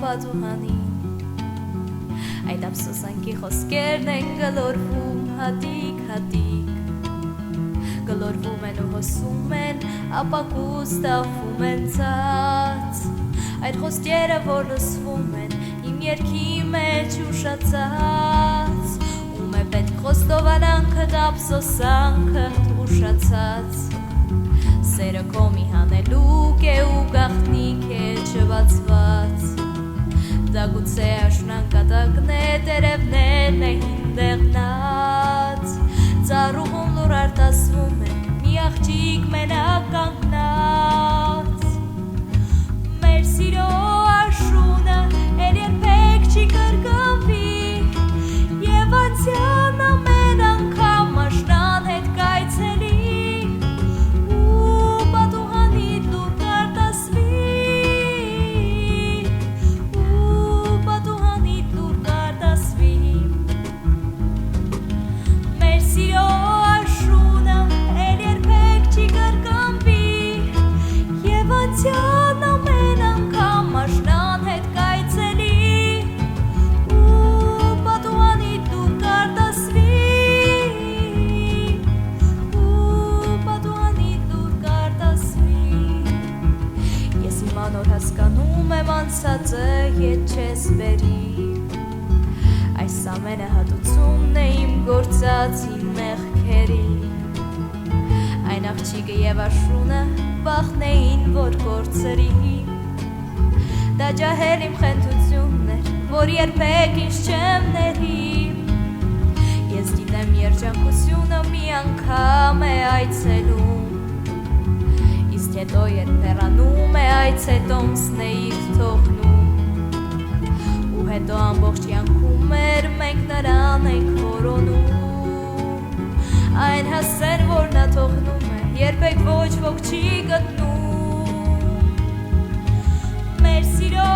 պատուհանին Այդ ափսոսանքի խոսքերն են գլորվում հատիկ Գլորվում են ու հոսում են, ապակուս տավում են ծած Այդ խոսքերը, որ լսվում են, իմ երգի մեջ ուշացած Ում է պետք խոստովանանքը, ափսոսանքը ուշացած Սերը քո մի հանելուկ է ու գաղտնիք է չբացված Դա գուցե աշնան կատակն է, տերևներն է հին դեղնած Ծառուղում լուր արտասվում է, մի աղջիկ մենակ կանգնած Մեր սիրո աշունը էլ երբեք չի կրկնվի Եվ անցյան ամեն անգամ աշնան հետ կայցելի Ու պատուհանիդ լուր կարտասվի Ու պատուհանիդ լուր կարտասվի Մեր սիրո աշունը էլ երբեք չի կրկնվի Եվ անցյան ամեն անգամ աշնան հետ կայցելի Ու պատուհանիդ լուր կարտասվի Ու պատուհանիդ լուր կարտասվի Ես հիմա նոր հասկանում եմ անցածը ետ չես բերի Այս ամենը հատուցումն է իմ գործած իմ մեղքերի Այն աղջիկը և աշունը վախն էին, որ կորցրի Դա ջահել իմ խենթությունն էր, որ երբեք ինձ չեմ ների Ես գիտեմ երջանկությունը մի անգամ է այցելում Իսկ հետո երբ հեռանում է այց հետոմսն է իր թողնում Ու հետո ամբողջ յանքում էր մենք նրան ենք որոնում Այն հասցեն, որ նա թողնում է, երբեք ոչ ոք չի գտնում Մեր սիրո